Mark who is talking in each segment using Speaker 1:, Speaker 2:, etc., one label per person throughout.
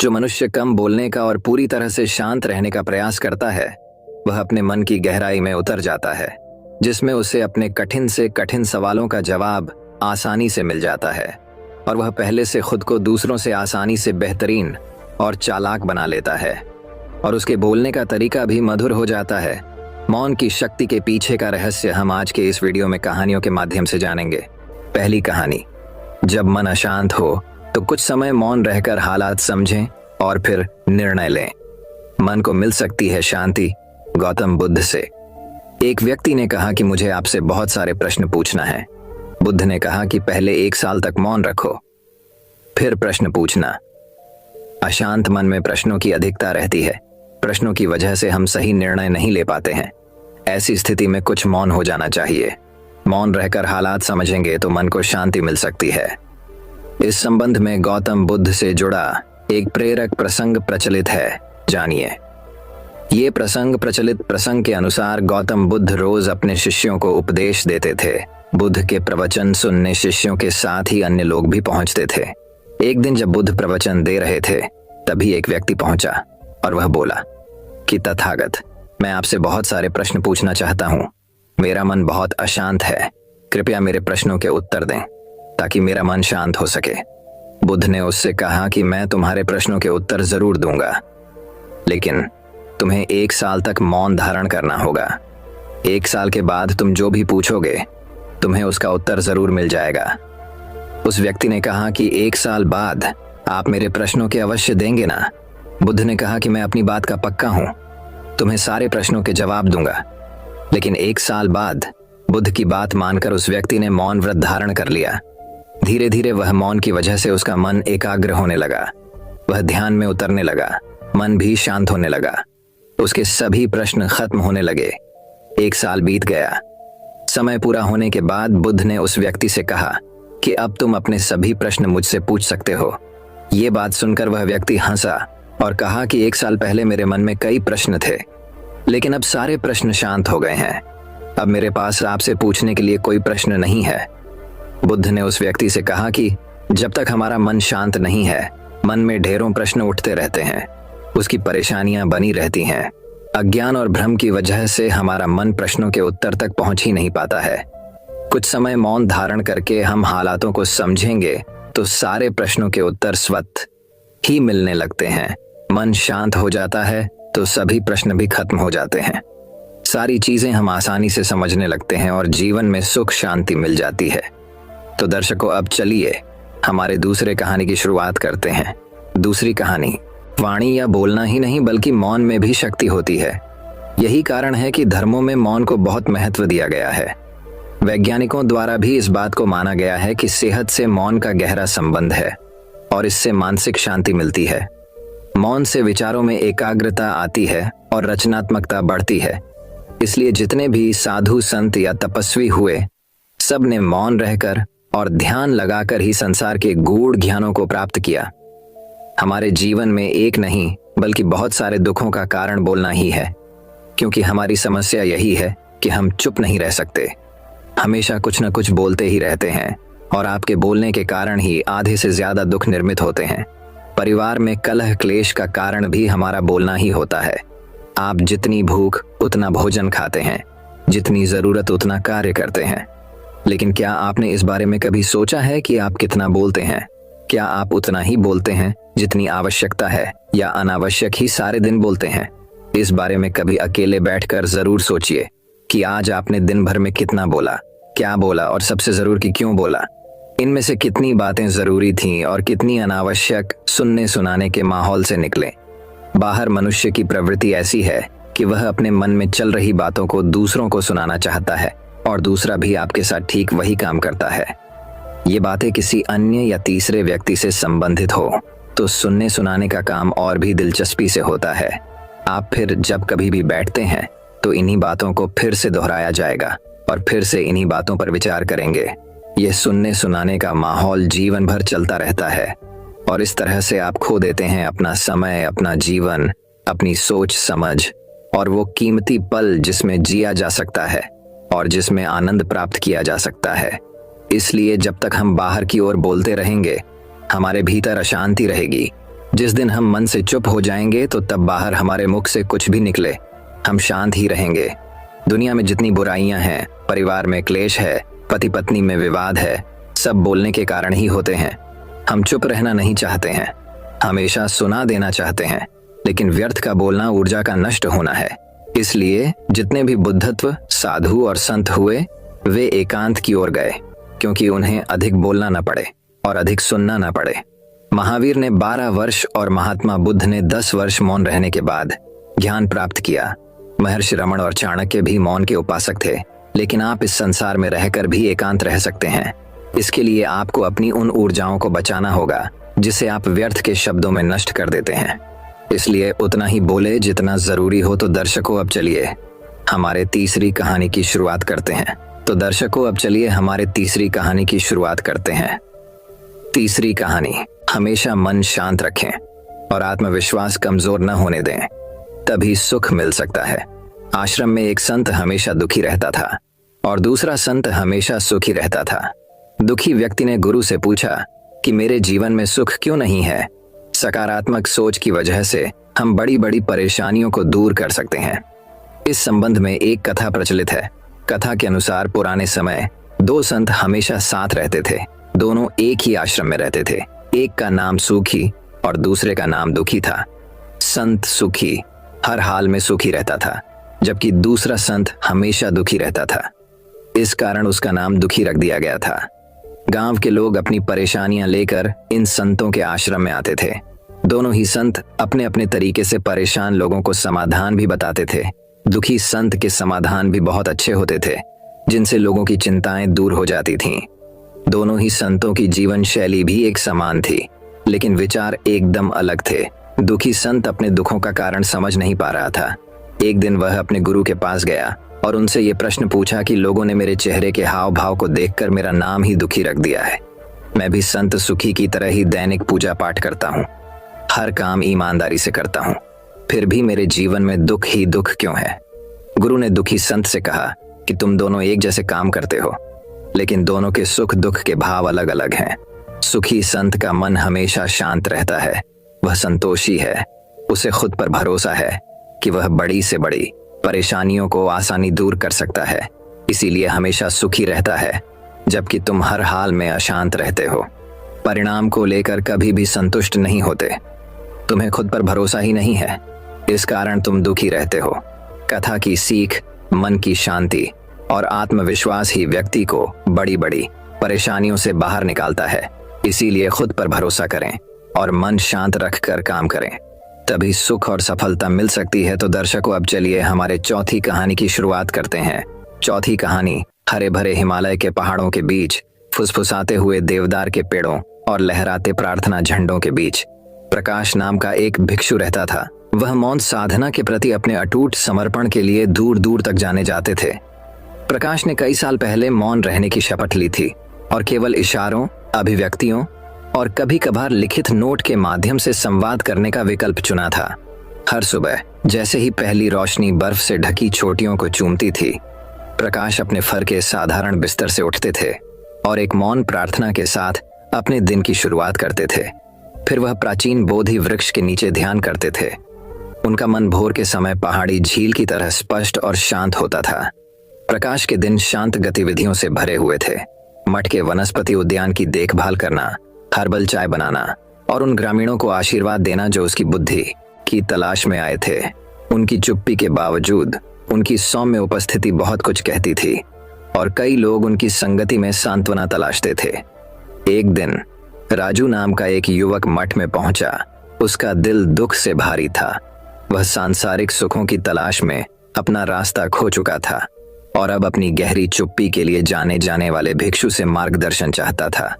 Speaker 1: जो मनुष्य कम बोलने का और पूरी तरह से शांत रहने का प्रयास करता है वह अपने मन की गहराई में उतर जाता है, जिसमें उसे अपने कठिन से कठिन सवालों का जवाब आसानी से मिल जाता है और वह पहले से खुद को दूसरों से आसानी से बेहतरीन और चालाक बना लेता है और उसके बोलने का तरीका भी मधुर हो जाता है। मौन की शक्ति के पीछे का रहस्य हम आज के इस वीडियो में कहानियों के माध्यम से जानेंगे। पहली कहानी, जब मन अशांत हो तो कुछ समय मौन रहकर हालात समझें और फिर निर्णय लें। मन को मिल सकती है शांति। गौतम बुद्ध से। एक व्यक्ति ने कहा कि मुझे आपसे बहुत सारे प्रश्न पूछना है। बुद्ध ने कहा कि पहले 1 साल तक मौन रखो, फिर प्रश्न पूछना। अशांत मन में प्रश्नों की अधिकता रहती है। प्रश्नों की वजह से हम सही निर्णय नहीं ले पाते हैं। ऐसी स्थिति में कुछ मौन हो जाना चाहिए। मौन रहकर हालात समझेंगे तो मन को शांति मिल सकती है। इस संबंध में गौतम बुद्ध से जुड़ा एक प्रेरक प्रसंग प्रचलित है, जानिए। ये प्रचलित प्रसंग के अनुसार गौतम बुद्ध रोज अपने शिष्यों को उपदेश देते थे। बुद्ध के प्रवचन सुनने शिष्यों के साथ ही अन्य लोग भी पहुंचते थे। एक दिन जब बुद्ध प्रवचन दे रहे थे तभी एक व्यक्ति पहुंचा और वह बोला कि तथागत, मैं आपसे बहुत सारे प्रश्न पूछना चाहता हूं। मेरा मन बहुत अशांत है, कृपया मेरे प्रश्नों के उत्तर दें ताकि मेरा मन शांत हो सके। बुद्ध ने उससे कहा कि मैं तुम्हारे प्रश्नों के उत्तर जरूर दूंगा, लेकिन तुम्हें 1 साल तक मौन धारण करना होगा। 1 साल के बाद तुम जो भी पूछोगे तुम्हें उसका उत्तर जरूर मिल जाएगा। उस व्यक्ति ने कहा कि 1 साल बाद आप मेरे प्रश्नों के अवश्य देंगे ना? बुद्ध ने कहा कि मैं अपनी बात का पक्का हूं, तुम्हें सारे प्रश्नों के जवाब दूंगा। लेकिन 1 साल बाद बुद्ध की बात मानकर उस व्यक्ति ने मौन व्रत धारण कर लिया। धीरे धीरे वह मौन की वजह से उसका मन एकाग्र होने लगा। वह ध्यान में उतरने लगा, मन भी शांत होने लगा। उसके सभी प्रश्न खत्म होने लगे। 1 साल बीत गया। समय पूरा होने के बाद बुद्ध ने उस व्यक्ति से कहा कि अब तुम अपने सभी प्रश्न मुझसे पूछ सकते हो। ये बात सुनकर वह व्यक्ति हंसा और कहा कि 1 साल पहले मेरे मन में कई प्रश्न थे, लेकिन अब सारे प्रश्न शांत हो गए हैं। अब मेरे पास आपसे पूछने के लिए कोई प्रश्न नहीं है। बुद्ध ने उस व्यक्ति से कहा कि जब तक हमारा मन शांत नहीं है, मन में ढेरों प्रश्न उठते रहते हैं, उसकी परेशानियां बनी रहती हैं। अज्ञान और भ्रम की वजह से हमारा मन प्रश्नों के उत्तर तक पहुंच ही नहीं पाता है। कुछ समय मौन धारण करके हम हालातों को समझेंगे तो सारे प्रश्नों के उत्तर स्वतः ही मिलने लगते हैं। मन शांत हो जाता है तो सभी प्रश्न भी खत्म हो जाते हैं। सारी चीजें हम आसानी से समझने लगते हैं और जीवन में सुख शांति मिल जाती है। तो दर्शकों, अब चलिए हमारे दूसरे कहानी की शुरुआत करते हैं। दूसरी कहानी, वाणी या बोलना ही नहीं बल्कि मौन में भी शक्ति होती है। यही कारण है कि धर्मों में मौन को बहुत महत्व दिया गया है। वैज्ञानिकों द्वारा भी इस बात को माना गया है कि सेहत से मौन का गहरा संबंध है और इससे मानसिक शांति मिलती है। मौन से विचारों में एकाग्रता आती है और रचनात्मकता बढ़ती है। इसलिए जितने भी साधु संत या तपस्वी हुए, सब ने मौन रहकर और ध्यान लगाकर ही संसार के गूढ़ ज्ञानों को प्राप्त किया। हमारे जीवन में एक नहीं बल्कि बहुत सारे दुखों का कारण बोलना ही है, क्योंकि हमारी समस्या यही है कि हम चुप नहीं रह सकते। हमेशा कुछ न कुछ बोलते ही रहते हैं और आपके बोलने के कारण ही आधे से ज्यादा दुख निर्मित होते हैं। परिवार में कलह क्लेश का कारण भी हमारा बोलना ही होता है। आप जितनी भूख उतना भोजन खाते हैं, जितनी जरूरत उतना कार्य करते हैं। लेकिन क्या आपने इस बारे में कभी सोचा है कि आप कितना बोलते हैं? क्या आप उतना ही बोलते हैं जितनी आवश्यकता है, या अनावश्यक ही सारे दिन बोलते हैं? इस बारे में कभी अकेले बैठकर जरूर सोचिए कि आज आपने दिन भर में कितना बोला, क्या बोला और सबसे जरूरी क्यों बोला। इनमें से कितनी बातें जरूरी थीं और कितनी अनावश्यक सुनने सुनाने के माहौल से निकले। बाहर मनुष्य की प्रवृत्ति ऐसी है कि वह अपने मन में चल रही बातों को दूसरों को सुनाना चाहता है और दूसरा भी आपके साथ ठीक वही काम करता है। ये बातें किसी अन्य या तीसरे व्यक्ति से संबंधित हो तो सुनने सुनाने का काम और भी दिलचस्पी से होता है। आप फिर जब कभी भी बैठते हैं तो इन्हीं बातों को फिर से दोहराया जाएगा और फिर से इन्हीं बातों पर विचार करेंगे। ये सुनने सुनाने का माहौल जीवन भर चलता रहता है और इस तरह से आप खो देते हैं अपना समय, अपना जीवन, अपनी सोच समझ और वो कीमती पल जिसमें जिया जा सकता है और जिसमें आनंद प्राप्त किया जा सकता है। इसलिए जब तक हम बाहर की ओर बोलते रहेंगे, हमारे भीतर अशांति रहेगी जिस दिन हम मन से चुप हो जाएंगे तो तब बाहर हमारे मुख से कुछ भी निकले, हम शांत ही रहेंगे। दुनिया में जितनी बुराइयां हैं, परिवार में क्लेश है, पति पत्नी में विवाद है, सब बोलने के कारण ही होते हैं। हम चुप रहना नहीं चाहते हैं, हमेशा सुना देना चाहते हैं, लेकिन व्यर्थ का बोलना ऊर्जा का नष्ट होना है। इसलिए जितने भी बुद्धत्व साधु और संत हुए वे एकांत की ओर गए, क्योंकि उन्हें अधिक बोलना न पड़े और अधिक सुनना न पड़े। महावीर ने 12 वर्ष और महात्मा बुद्ध ने 10 वर्ष मौन रहने के बाद ज्ञान प्राप्त किया। महर्षि रमण और चाणक्य भी मौन के उपासक थे, लेकिन आप इस संसार में रहकर भी एकांत रह सकते हैं। इसके लिए आपको अपनी उन ऊर्जाओं को बचाना होगा जिसे आप व्यर्थ के शब्दों में नष्ट कर देते हैं। इसलिए उतना ही बोले जितना जरूरी हो। तो दर्शकों अब चलिए हमारे तीसरी कहानी की शुरुआत करते हैं। तीसरी कहानी, हमेशा मन शांत रखें और आत्मविश्वास कमजोर न होने दें, तभी सुख मिल सकता है। आश्रम में एक संत हमेशा दुखी रहता था और दूसरा संत हमेशा सुखी रहता था। दुखी व्यक्ति ने गुरु से पूछा कि मेरे जीवन में सुख क्यों नहीं है। सकारात्मक सोच की वजह से हम बड़ी बड़ी परेशानियों को दूर कर सकते हैं। इस संबंध में एक कथा प्रचलित है। कथा के अनुसार पुराने समय 2 संत हमेशा साथ रहते थे। दोनों एक ही आश्रम में रहते थे। एक का नाम सुखी और दूसरे का नाम दुखी था। संत सुखी हर हाल में सुखी रहता था, जबकि दूसरा संत हमेशा दुखी रहता था। इस कारण उसका नाम दुखी रख दिया गया था। गांव के लोग अपनी परेशानियां लेकर इन संतों के आश्रम में आते थे। दोनों ही संत अपने अपने तरीके से परेशान लोगों को समाधान भी बताते थे। दुखी संत के समाधान भी बहुत अच्छे होते थे, जिनसे लोगों की चिंताएं दूर हो जाती थीं। दोनों ही संतों की जीवन शैली भी एक समान थी, लेकिन विचार एकदम अलग थे। दुखी संत अपने दुखों का कारण समझ नहीं पा रहा था। एक दिन वह अपने गुरु के पास गया और उनसे ये प्रश्न पूछा कि लोगों ने मेरे चेहरे के हाव भाव को देखकर मेरा नाम ही दुखी रख दिया है। मैं भी संत सुखी की तरह ही दैनिक पूजा पाठ करता हूँ, हर काम ईमानदारी से करता हूँ, फिर भी मेरे जीवन में दुख ही दुख क्यों है। गुरु ने दुखी संत से कहा कि तुम दोनों एक जैसे काम करते हो, लेकिन दोनों के सुख दुख के भाव अलग अलग हैं। सुखी संत का मन हमेशा शांत रहता है, वह संतोषी है, उसे खुद पर भरोसा है कि वह बड़ी से बड़ी परेशानियों को आसानी दूर कर सकता है, इसीलिए हमेशा सुखी रहता है, जबकि तुम हर हाल में अशांत रहते हो, परिणाम को लेकर कभी भी संतुष्ट नहीं होते, तुम्हें खुद पर भरोसा ही नहीं है, इस कारण तुम दुखी रहते हो। कथा की सीख, मन की शांति और आत्मविश्वास ही व्यक्ति को बड़ी बड़ी परेशानियों से बाहर निकालता है। इसीलिए खुद पर भरोसा करें और मन शांत रखकर काम करें, तभी सुख और सफलता मिल सकती है। तो दर्शकों अब चलिए हमारे चौथी कहानी की शुरुआत करते हैं। चौथी कहानी, हरे भरे हिमालय के पहाड़ों के बीच, फुसफुसाते हुए देवदार के पेड़ों और लहराते प्रार्थना झंडों के बीच प्रकाश नाम का एक भिक्षु रहता था। वह मौन साधना के प्रति अपने अटूट समर्पण के लिए दूर दूर तक जाने जाते थे। प्रकाश ने कई साल पहले मौन रहने की शपथ ली थी और केवल इशारों, अभिव्यक्तियों और कभी कभार लिखित नोट के माध्यम से संवाद करने का विकल्प चुना था। हर सुबह जैसे ही पहली रोशनी बर्फ से ढकी चोटियों को चूमती थी, प्रकाश अपने फर के साधारण बिस्तर से उठते थे और एक मौन प्रार्थना के साथ अपने दिन की शुरुआत करते थे। फिर वह प्राचीन बोधि वृक्ष के नीचे ध्यान करते थे। उनका मन भोर के समय पहाड़ी झील की तरह स्पष्ट और शांत होता था। प्रकाश के दिन शांत गतिविधियों से भरे हुए थे। मठ के वनस्पति उद्यान की देखभाल करना, हर्बल चाय बनाना और उन ग्रामीणों को आशीर्वाद देना जो उसकी बुद्धि की तलाश में आए थे। उनकी चुप्पी के बावजूद उनकी सौम्य उपस्थिति बहुत कुछ कहती थी और कई लोग उनकी संगति में सांत्वना तलाशते थे। एक दिन राजू नाम का एक युवक मठ में पहुंचा। उसका दिल दुख से भारी था। वह सांसारिक सुखों की तलाश में अपना रास्ता खो चुका था और अब अपनी गहरी चुप्पी के लिए जाने वाले भिक्षु से मार्गदर्शन चाहता था।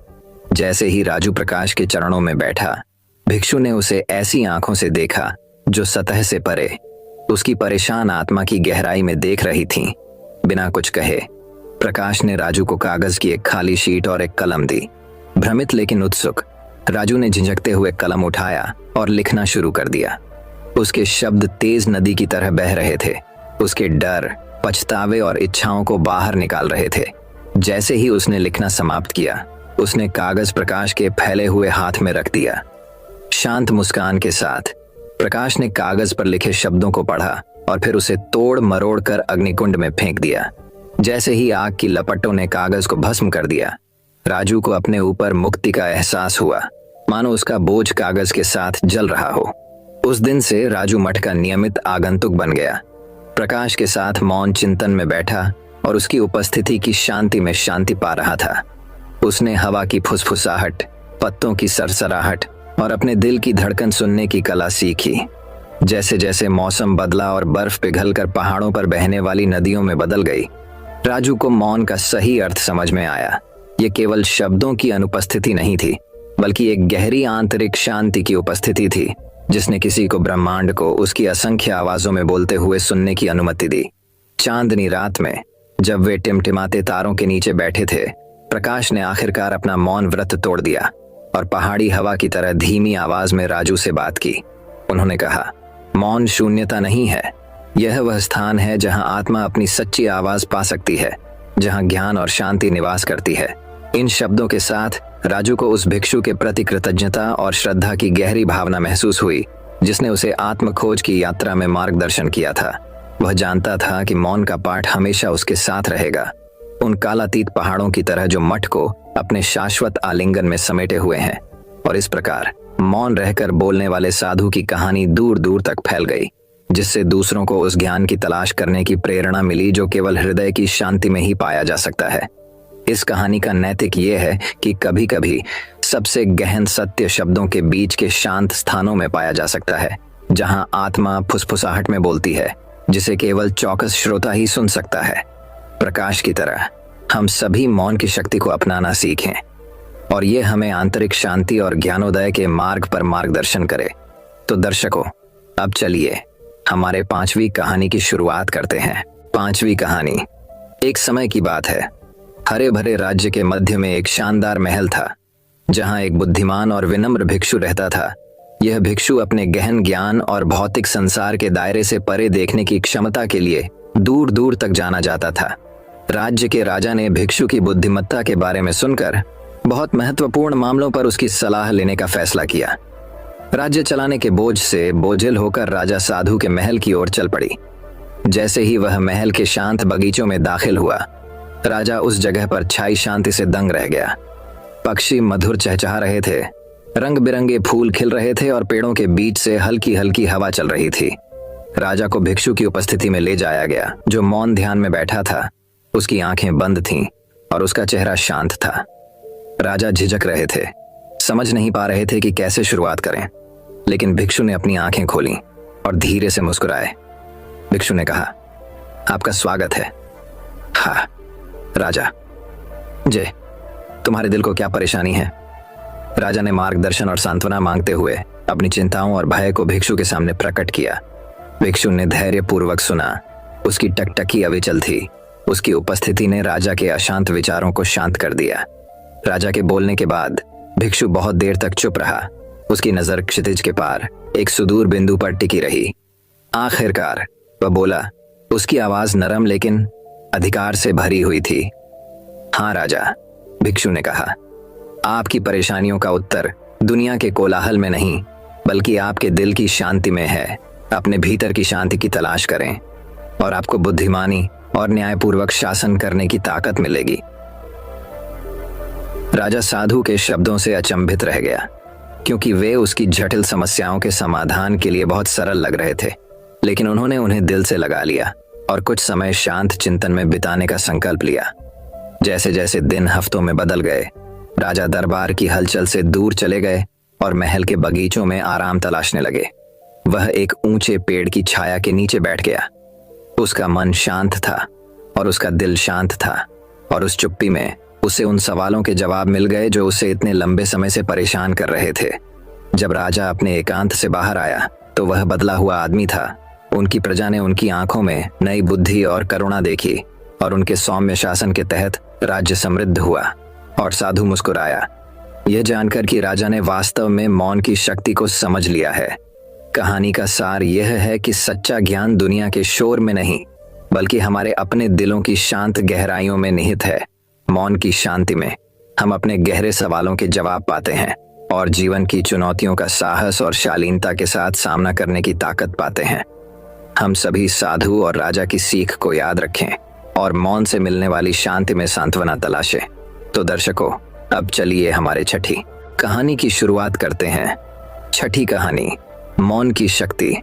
Speaker 1: जैसे ही राजू प्रकाश के चरणों में बैठा, भिक्षु ने उसे ऐसी आंखों से देखा जो सतह से परे उसकी परेशान आत्मा की गहराई में देख रही थीं। बिना कुछ कहे प्रकाश ने राजू को कागज की एक खाली शीट और एक कलम दी। भ्रमित लेकिन उत्सुक, राजू ने झिझकते हुए कलम उठाया और लिखना शुरू कर दिया। उसके शब्द तेज नदी की तरह बह रहे थे। उसके डर, पछतावे और इच्छाओं को बाहर निकाल रहे थे। जैसे ही उसने लिखना समाप्त किया, उसने कागज प्रकाश के फैले हुए हाथ में रख दिया। शांत मुस्कान के साथ प्रकाश ने कागज पर लिखे शब्दों को पढ़ा और फिर उसे तोड़ मरोड़ कर अग्निकुंड में फेंक दिया। जैसे ही आग की लपटों ने कागज को भस्म कर दिया, राजू को अपने ऊपर मुक्ति का एहसास हुआ, मानो उसका बोझ कागज के साथ जल रहा हो। उस दिन से राजू मठ का नियमित आगंतुक बन गया। प्रकाश के साथ मौन चिंतन में बैठा और उसकी उपस्थिति की शांति में शांति पा रहा था। उसने हवा की फुसफुसाहट, पत्तों की सरसराहट और अपने दिल की धड़कन सुनने की कला सीखी। जैसे जैसे मौसम बदला और बर्फ पिघलकर पहाड़ों पर बहने वाली नदियों में बदल गई, राजू को मौन का सही अर्थ समझ में आया। ये केवल शब्दों की अनुपस्थिति नहीं थी, बल्कि एक गहरी आंतरिक शांति की उपस्थिति थी, जिसने किसी को ब्रह्मांड को उसकी असंख्य आवाजों में बोलते हुए सुनने की अनुमति दी। चांदनी रात में जब वे टिमटिमाते तारों के नीचे बैठे थे, प्रकाश ने आखिरकार अपना मौन व्रत तोड़ दिया और पहाड़ी हवा की तरह धीमी आवाज में राजू से बात की। उन्होंने कहा, मौन शून्यता नहीं है, यह वह स्थान है जहां आत्मा अपनी सच्ची आवाज पा सकती है, जहां ज्ञान और शांति निवास करती है। इन शब्दों के साथ राजू को उस भिक्षु के प्रति कृतज्ञता और श्रद्धा की गहरी भावना महसूस हुई, जिसने उसे आत्मखोज की यात्रा में मार्गदर्शन किया था। वह जानता था कि मौन का पाठ हमेशा उसके साथ रहेगा, उन कालातीत पहाड़ों की तरह जो मठ को अपने शाश्वत आलिंगन में समेटे हुए हैं। और इस प्रकार मौन रहकर बोलने वाले साधु की कहानी दूर दूर तक फैल गई, जिससे दूसरों को उस ज्ञान की तलाश करने की प्रेरणा मिली जो केवल हृदय की शांति में ही पाया जा सकता है। इस कहानी का नैतिक ये है कि कभी कभी सबसे गहन सत्य शब्दों के बीच के शांत स्थानों में पाया जा सकता है, जहां आत्मा फुसफुसाहट में बोलती है, जिसे केवल चौकस श्रोता ही सुन सकता है। प्रकाश की तरह हम सभी मौन की शक्ति को अपनाना सीखें और ये हमें आंतरिक शांति और ज्ञानोदय के मार्ग पर मार्गदर्शन करे। तो दर्शकों, अब चलिए हमारे 5वीं कहानी की शुरुआत करते हैं। 5वीं कहानी। एक समय की बात है। हरे भरे राज्य के मध्य में एक शानदार महल था, जहां एक बुद्धिमान और विनम्र भिक्षु रहता था। यह भिक्षु अपने गहन ज्ञान और भौतिक संसार के दायरे से परे देखने की क्षमता के लिए दूर दूर तक जाना जाता था। राज्य के राजा ने भिक्षु की बुद्धिमत्ता के बारे में सुनकर बहुत महत्वपूर्ण मामलों पर उसकी सलाह लेने का फैसला किया। राज्य चलाने के बोझ से बोझिल होकर राजा साधु के महल की ओर चल पड़ी। जैसे ही वह महल के शांत बगीचों में दाखिल हुआ, राजा उस जगह पर छाई शांति से दंग रह गया। पक्षी मधुर चहचहा रहे थे, रंग बिरंगे फूल खिल रहे थे और पेड़ों के बीच से हल्की हल्की हवा चल रही थी। राजा को भिक्षु की उपस्थिति में ले जाया गया, जो मौन ध्यान में बैठा था। उसकी आंखें बंद थीं और उसका चेहरा शांत था। राजा झिझक रहे थे, समझ नहीं पा रहे थे कि कैसे शुरुआत करें, लेकिन भिक्षु ने अपनी आंखें खोली और धीरे से मुस्कुराए। भिक्षु ने कहा, आपका स्वागत है। हाँ राजा, जय, तुम्हारे दिल को क्या परेशानी है? राजा ने मार्गदर्शन और सांत्वना मांगते हुए अपनी चिंताओं और भय को भिक्षु के सामने प्रकट किया। भिक्षु ने धैर्यपूर्वक सुना। उसकी टकटकी अविचल थी। उसकी उपस्थिति ने राजा के अशांत विचारों को शांत कर दिया। राजा के बोलने के बाद भिक्षु बहुत देर तक चुप रहा। उसकी नजर क्षितिज के पार एक सुदूर बिंदु पर टिकी रही। आखिरकार वह बोला। उसकी आवाज नरम लेकिन अधिकार से भरी हुई थी। हाँ राजा, भिक्षु ने कहा, आपकी परेशानियों का उत्तर दुनिया के कोलाहल में नहीं, बल्कि आपके दिल की शांति में है। अपने भीतर की शांति की तलाश करें और आपको बुद्धिमानी और न्यायपूर्वक शासन करने की ताकत मिलेगी। राजा साधु के शब्दों से अचंभित रह गया, क्योंकि वे उसकी जटिल समस्याओं के समाधान के लिए बहुत सरल लग रहे थे। लेकिन उन्होंने उन्हें दिल से लगा लिया और कुछ समय शांत चिंतन में बिताने का संकल्प लिया। जैसे जैसे दिन हफ्तों में बदल गए, राजा दरबार की हलचल से दूर चले गए और महल के बगीचों में आराम तलाशने लगे। वह एक ऊंचे पेड़ की छाया के नीचे बैठ गया। उसका मन शांत था और उसका दिल शांत था, और उस चुप्पी में उसे उन सवालों के जवाब मिल गए जो उसे इतने लंबे समय से परेशान कर रहे थे। जब राजा अपने एकांत से बाहर आया तो वह बदला हुआ आदमी था। उनकी प्रजा ने उनकी आंखों में नई बुद्धि और करुणा देखी और उनके सौम्य शासन के तहत राज्य समृद्ध हुआ। और साधु मुस्कुराया, यह जानकर कि राजा ने वास्तव में मौन की शक्ति को समझ लिया है। कहानी का सार यह है कि सच्चा ज्ञान दुनिया के शोर में नहीं, बल्कि हमारे अपने दिलों की शांत गहराइयों में निहित है। मौन की शांति में हम अपने गहरे सवालों के जवाब पाते हैं और जीवन की चुनौतियों का साहस और शालीनता के साथ सामना करने की ताकत पाते हैं। हम सभी साधु और राजा की सीख को याद रखें और मौन से मिलने वाली शांति में सांत्वना तलाशें। तो दर्शकों, अब चलिए हमारे छठी कहानी की शुरुआत करते हैं। छठी कहानी, मौन की शक्ति।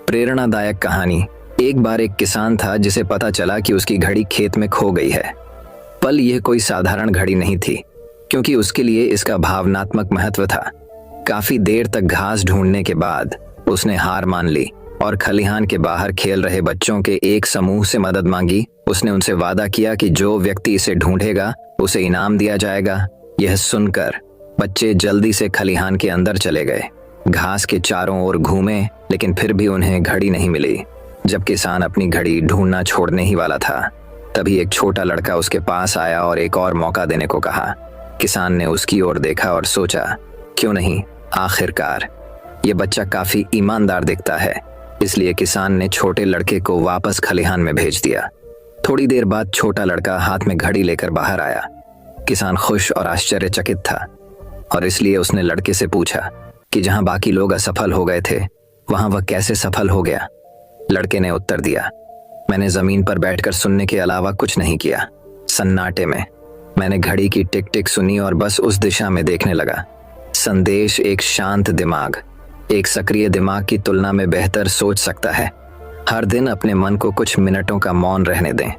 Speaker 1: प्रेरणादायक कहानी। एक बार एक किसान था जिसे पता चला कि उसकी घड़ी खेत में खो गई है। पल यह कोई साधारण घड़ी नहीं थी, क्योंकि उसके लिए इसका भावनात्मक महत्व था। काफी देर तक घास ढूंढने के बाद उसने हार मान ली और खलिहान के बाहर खेल रहे बच्चों के एक समूह से मदद मांगी। उसने उनसे वादा किया कि जो व्यक्ति इसे ढूंढेगा उसे इनाम दिया जाएगा। यह सुनकर बच्चे जल्दी से खलिहान के अंदर चले गए। घास के चारों ओर घूमे, लेकिन फिर भी उन्हें घड़ी नहीं मिली। जब किसान अपनी घड़ी ढूंढना छोड़ने ही वाला था, तभी एक छोटा लड़का उसके पास आया और एक और मौका देने को कहा। किसान ने उसकी ओर देखा और सोचा, क्यों नहीं, आखिरकार ये बच्चा काफी ईमानदार दिखता है। इसलिए किसान ने छोटे लड़के को वापस खलिहान में भेज दिया। थोड़ी देर बाद छोटा लड़का हाथ में घड़ी लेकर बाहर आया। किसान खुश और आश्चर्यचकित था और इसलिए उसने लड़के से पूछा कि जहां बाकी लोग असफल हो गए थे, वहां वह कैसे सफल हो गया। लड़के ने उत्तर दिया, मैंने जमीन पर बैठकर सुनने के अलावा कुछ नहीं किया। सन्नाटे में मैंने घड़ी की टिक टिक सुनी और बस उस दिशा में देखने लगा। संदेश, एक शांत दिमाग एक सक्रिय दिमाग की तुलना में बेहतर सोच सकता है। हर दिन अपने मन को कुछ मिनटों का मौन रहने दें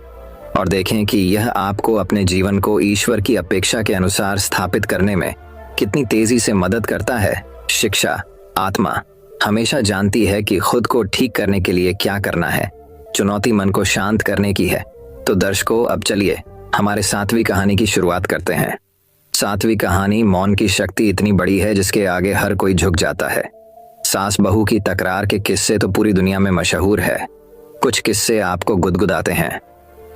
Speaker 1: और देखें कि यह आपको अपने जीवन को ईश्वर की अपेक्षा के अनुसार स्थापित करने में कितनी तेजी से मदद करता है। शिक्षा, आत्मा हमेशा जानती है कि खुद को ठीक करने के लिए क्या करना है। चुनौती मन को शांत करने की है। तो दर्शकों, अब चलिए हमारे 7वीं कहानी की शुरुआत करते हैं। 7वीं कहानी, मौन की शक्ति इतनी बड़ी है जिसके आगे हर कोई झुक जाता है। सास बहू की तकरार के किस्से तो पूरी दुनिया में मशहूर है। कुछ किस्से आपको गुदगुदाते हैं,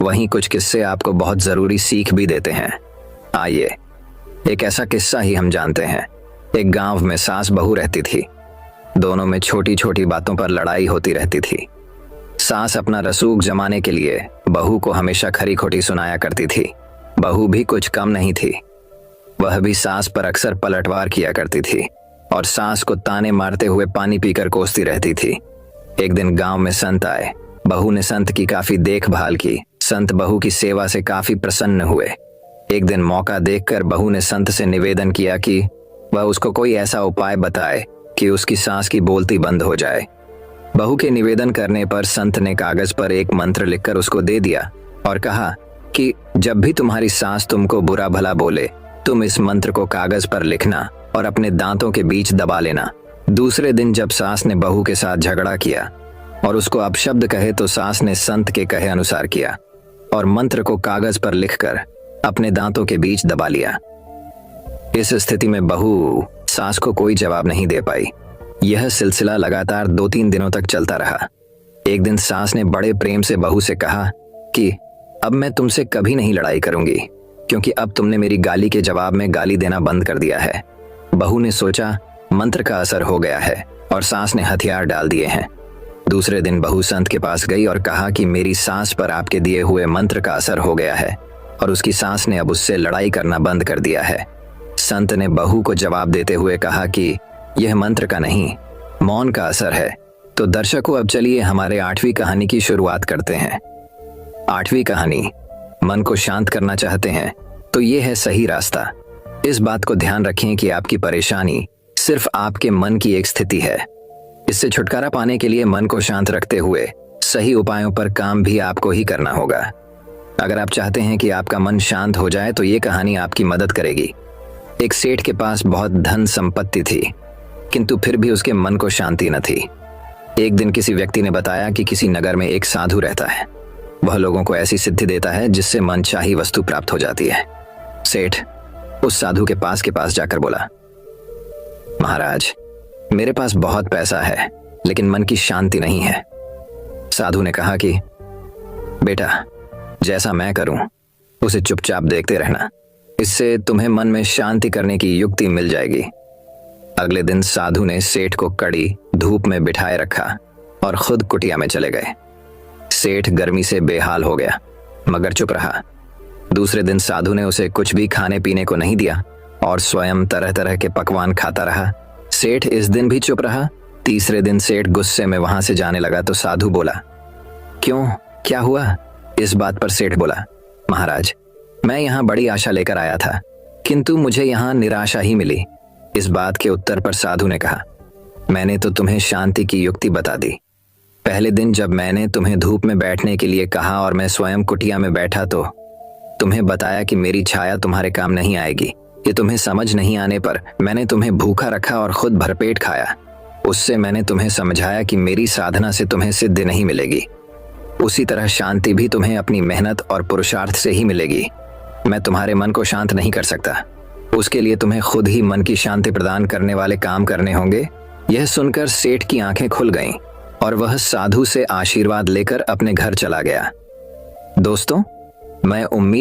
Speaker 1: वहीं कुछ किस्से आपको बहुत जरूरी सीख भी देते हैं। आइए एक ऐसा किस्सा ही हम जानते हैं। एक गांव में सास बहू रहती थी। दोनों में छोटी छोटी बातों पर लड़ाई होती रहती थी। सास अपना रसूख जमाने के लिए बहू को हमेशा खरी खोटी सुनाया करती थी। बहू भी कुछ कम नहीं थी, वह भी सास पर अक्सर पलटवार किया करती थी और सास को ताने मारते हुए पानी पीकर कोसती रहती थी। एक दिन गांव में संत आए। बहू ने संत की काफी देखभाल की। संत बहू की सेवा से काफी प्रसन्न हुए। एक दिन मौका देखकर बहू ने संत से निवेदन किया कि वह उसको कोई ऐसा उपाय बताए कि उसकी सांस की बोलती बंद हो जाए। बहू के निवेदन करने पर संत ने कागज पर एक मंत्र लिखकर उसको दे दिया और कहा कि जब भी तुम्हारी सांस तुमको बुरा भला बोले, तुम इस मंत्र को कागज पर लिखना और अपने दांतों के बीच दबा लेना। दूसरे दिन जब सास ने बहू के साथ झगड़ा किया और उसको अपशब्द कहे, तो सास ने संत के कहे अनुसार किया और मंत्र को कागज पर लिखकर अपने दांतों के बीच दबा लिया। इस स्थिति में बहू सास को कोई जवाब नहीं दे पाई। यह सिलसिला लगातार 2-3 दिनों तक चलता रहा। एक दिन सास ने बड़े प्रेम से बहू से कहा कि अब मैं तुमसे कभी नहीं लड़ाई करूंगी, क्योंकि अब तुमने मेरी गाली के जवाब में गाली देना बंद कर दिया है। बहू ने सोचा मंत्र का असर हो गया है और सास ने हथियार डाल दिए हैं। दूसरे दिन बहू संत के पास गई और कहा कि मेरी सास पर आपके दिए हुए मंत्र का असर हो गया है और उसकी सास ने अब उससे लड़ाई करना बंद कर दिया है। संत ने बहू को जवाब देते हुए कहा कि यह मंत्र का नहीं, मौन का असर है। तो दर्शकों, अब चलिए हमारे 8वीं कहानी की शुरुआत करते हैं। 8वीं कहानी, मन को शांत करना चाहते हैं तो ये है सही रास्ता। इस बात को ध्यान रखें कि आपकी परेशानी सिर्फ आपके मन की एक स्थिति है। इससे छुटकारा पाने के लिए मन को शांत रखते हुए सही उपायों पर काम भी आपको ही करना होगा। अगर आप चाहते हैं कि आपका मन शांत हो जाए तो ये कहानी आपकी मदद करेगी। एक सेठ के पास बहुत धन संपत्ति थी, किंतु फिर भी उसके मन को शांति न थी। एक दिन किसी व्यक्ति ने बताया कि किसी नगर में एक साधु रहता है। वह लोगों को ऐसी सिद्धि देता है जिससे मनचाही वस्तु प्राप्त हो जाती है। सेठ उस साधु के पास जाकर बोला, महाराज, मेरे पास बहुत पैसा है लेकिन मन की शांति नहीं है। साधु ने कहा कि बेटा, जैसा मैं करूं उसे चुपचाप देखते रहना, इससे तुम्हें मन में शांति करने की युक्ति मिल जाएगी। अगले दिन साधु ने सेठ को कड़ी धूप में बिठाए रखा और खुद कुटिया में चले गए। सेठ गर्मी से बेहाल हो गया मगर चुप रहा। दूसरे दिन साधु ने उसे कुछ भी खाने पीने को नहीं दिया और स्वयं तरह तरह के पकवान खाता रहा। सेठ इस दिन भी चुप रहा। तीसरे दिन सेठ गुस्से में वहां से जाने लगा तो साधु बोला, क्यों, क्या हुआ? इस बात पर सेठ बोला, महाराज, मैं यहाँ बड़ी आशा लेकर आया था, किंतु मुझे यहाँ निराशा ही मिली। इस बात के उत्तर पर साधु ने कहा, मैंने तो तुम्हें शांति की युक्ति बता दी। पहले दिन जब मैंने तुम्हें धूप में बैठने के लिए कहा और मैं स्वयं कुटिया में बैठा तो तुम्हें बताया कि मेरी छाया तुम्हारे काम नहीं आएगी। ये तुम्हें समझ नहीं आने पर मैंने तुम्हें भूखा रखा और खुद भरपेट खाया। उससे मैंने तुम्हें समझाया कि मेरी साधना से तुम्हें सिद्धि नहीं मिलेगी। उसी तरह शांति भी तुम्हें अपनी मेहनत और पुरुषार्थ से ही मिलेगी। मैं तुम्हारे मन को शांत नहीं कर सकता, उसके लिए तुम्हें खुद ही मन की शांति प्रदान करने वाले काम करने होंगे। यह सुनकर सेठ की आंखें खुल गईं और वह साधु से आशीर्वाद लेकर अपने घर चला गया। दोस्तों, मैं उम्मीद